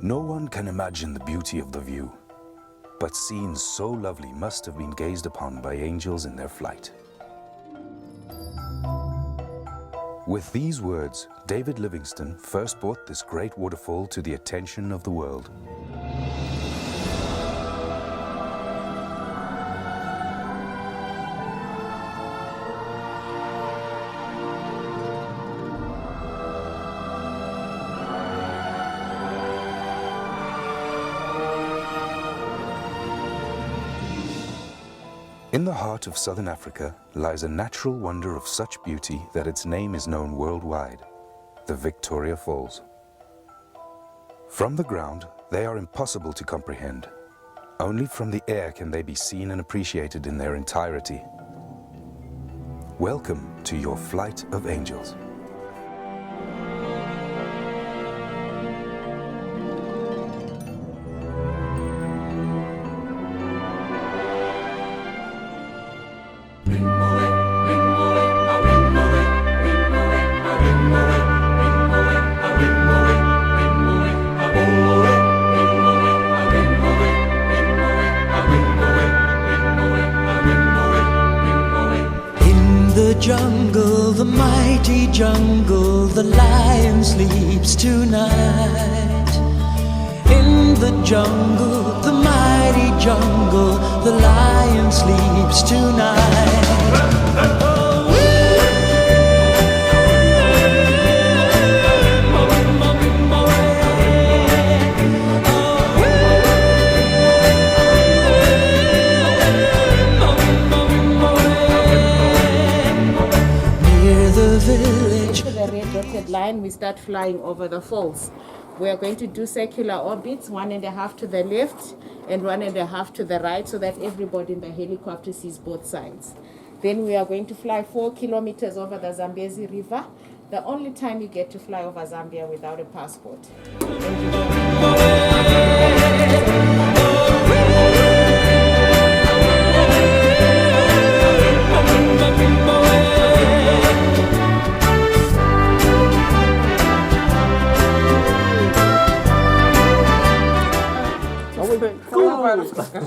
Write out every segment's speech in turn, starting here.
No one can imagine the beauty of the view, but scenes so lovely must have been gazed upon by angels in their flight. With these words, David Livingstone first brought this great waterfall to the attention of the world. In the heart of southern Africa lies a natural wonder of such beauty that its name is known worldwide, the Victoria Falls. From the ground, they are impossible to comprehend. Only from the air can they be seen and appreciated in their entirety. Welcome to your flight of angels. Jungle, the mighty jungle, the lion sleeps tonight. In the jungle, the mighty jungle, the lion sleeps tonight. Line, we start flying over the falls. We are going to do circular orbits, 1.5 to the left and 1.5 to the right, so that everybody in the helicopter sees both sides. Then we are going to fly 4 kilometers over the Zambezi River, the only time you get to fly over Zambia without a passport.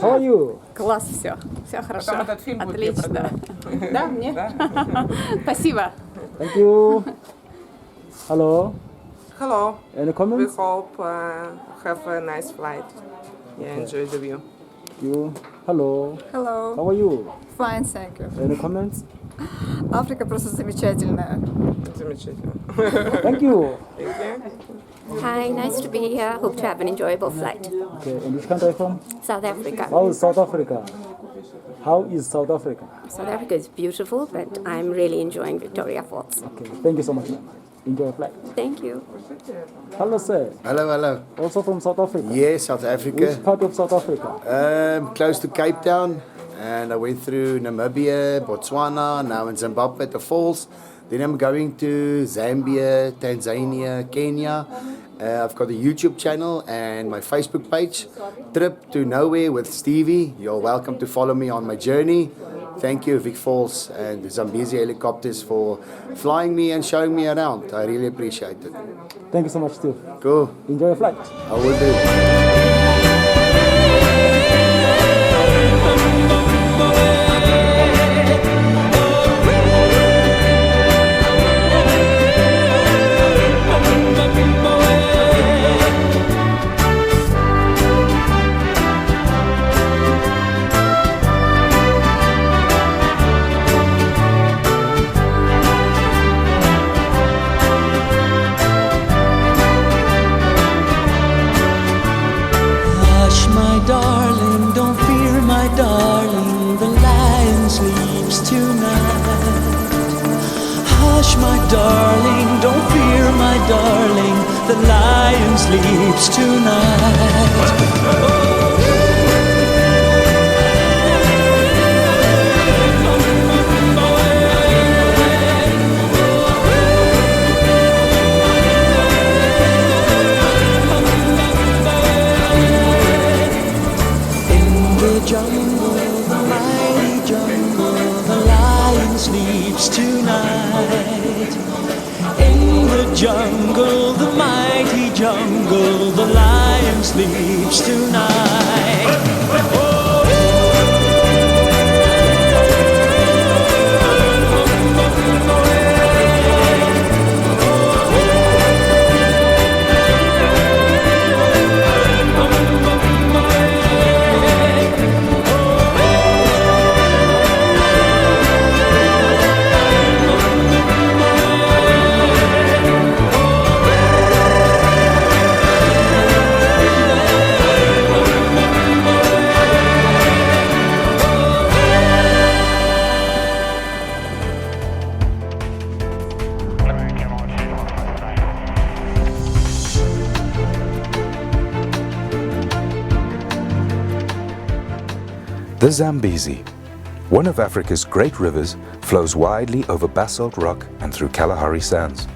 How are you? Класс, все хорошо. Там этот фильм будет Отлично. Да, мне? Спасибо. Thank you. Hello. Hello. Any We comments? hope have a nice flight. Yeah, enjoy the view. You. Hello. Hello. How are you? Fine, thank you. Any comments? Африка просто замечательная. Замечательно. Thank you. Hi, nice to be here. Hope to have an enjoyable flight. Okay, and which country are you from? South Africa. How is South Africa? How is South Africa? South Africa is beautiful, but I'm really enjoying Victoria Falls. Okay, thank you so much, ma'am. Enjoy your flight. Thank you. Hello, sir. Hello, hello. Also from South Africa? Yes, South Africa. Which part of South Africa? Close to Cape Town. And I went through Namibia, Botswana, now in Zimbabwe at the falls. Then I'm going to Zambia, Tanzania, Kenya. I've got a YouTube channel and my Facebook page, Trip to Nowhere with Stevie. You're welcome to follow me on my journey. Thank you, Vic Falls and the Zambezi helicopters for flying me and showing me around. I really appreciate it. Thank you so much, Steve. Cool. Enjoy your flight. I will do. Darling, don't fear, my darling, the lion sleeps tonight. Hush, my darling, don't fear, my darling, the lion sleeps tonight. Jungle, the mighty jungle, the lion sleeps tonight. In the jungle, the mighty jungle, the lion sleeps tonight. The Zambezi, one of Africa's great rivers, flows widely over basalt rock and through Kalahari sands.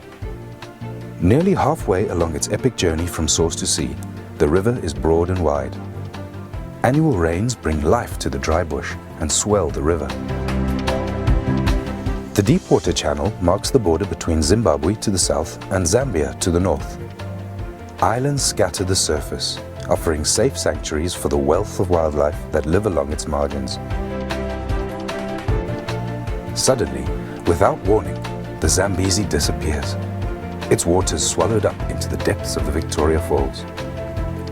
Nearly halfway along its epic journey from source to sea, the river is broad and wide. Annual rains bring life to the dry bush and swell the river. The Deepwater Channel marks the border between Zimbabwe to the south and Zambia to the north. Islands scatter the surface, offering safe sanctuaries for the wealth of wildlife that live along its margins. Suddenly, without warning, the Zambezi disappears. Its waters swallowed up into the depths of the Victoria Falls.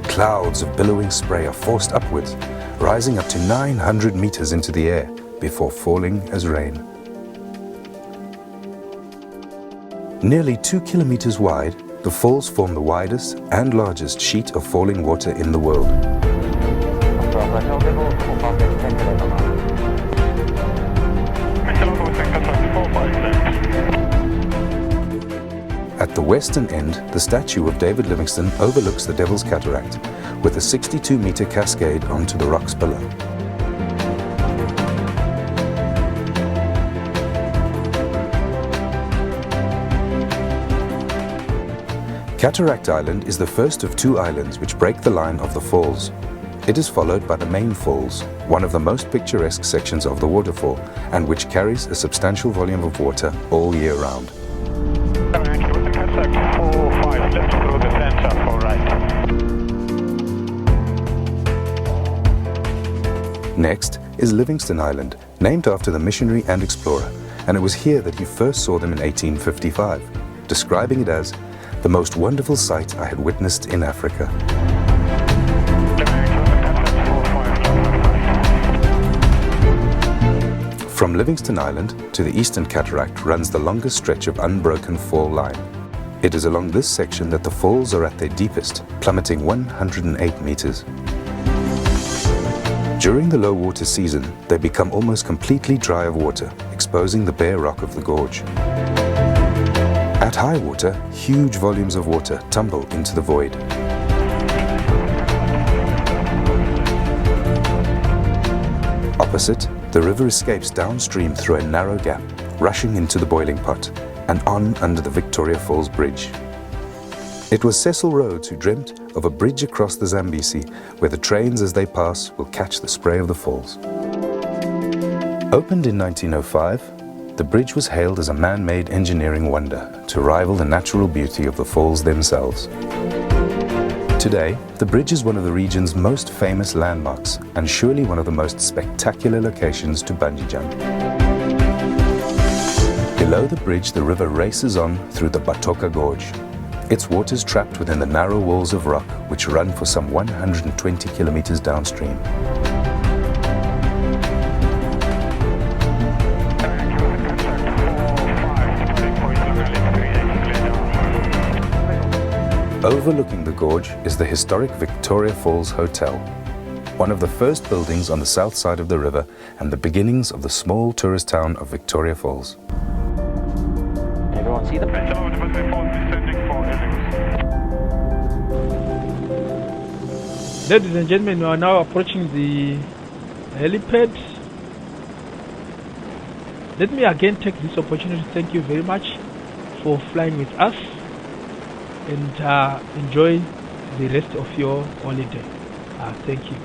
Clouds of billowing spray are forced upwards, rising up to 900 meters into the air before falling as rain. Nearly 2 kilometers wide, the falls form the widest and largest sheet of falling water in the world. At the western end, the statue of David Livingstone overlooks the Devil's Cataract, with a 62-meter cascade onto the rocks below. Cataract Island is the first of 2 islands which break the line of the falls. It is followed by the main falls, one of the most picturesque sections of the waterfall, and which carries a substantial volume of water all year round. Next is Livingstone Island, named after the missionary and explorer, and it was here that he first saw them in 1855, describing it as the most wonderful sight I had witnessed in Africa. From Livingstone Island to the Eastern Cataract runs the longest stretch of unbroken fall line. It is along this section that the falls are at their deepest, plummeting 108 meters. During the low water season, they become almost completely dry of water, exposing the bare rock of the gorge. At high water, huge volumes of water tumble into the void. Opposite, the river escapes downstream through a narrow gap, rushing into the boiling pot and on under the Victoria Falls Bridge. It was Cecil Rhodes who dreamt of a bridge across the Zambezi, where the trains as they pass will catch the spray of the falls. Opened in 1905, the bridge was hailed as a man-made engineering wonder to rival the natural beauty of the falls themselves. Today, the bridge is one of the region's most famous landmarks and surely one of the most spectacular locations to bungee jump. Below the bridge, the river races on through the Batoka Gorge. Its waters trapped within the narrow walls of rock which run for some 120 kilometers downstream. Overlooking the gorge is the historic Victoria Falls Hotel, one of the first buildings on the south side of the river and the beginnings of the small tourist town of Victoria Falls. Everyone see them? Ladies and gentlemen, we are now approaching the helipad. Let me again take this opportunity to thank you very much for flying with us, and enjoy the rest of your holiday. Thank you.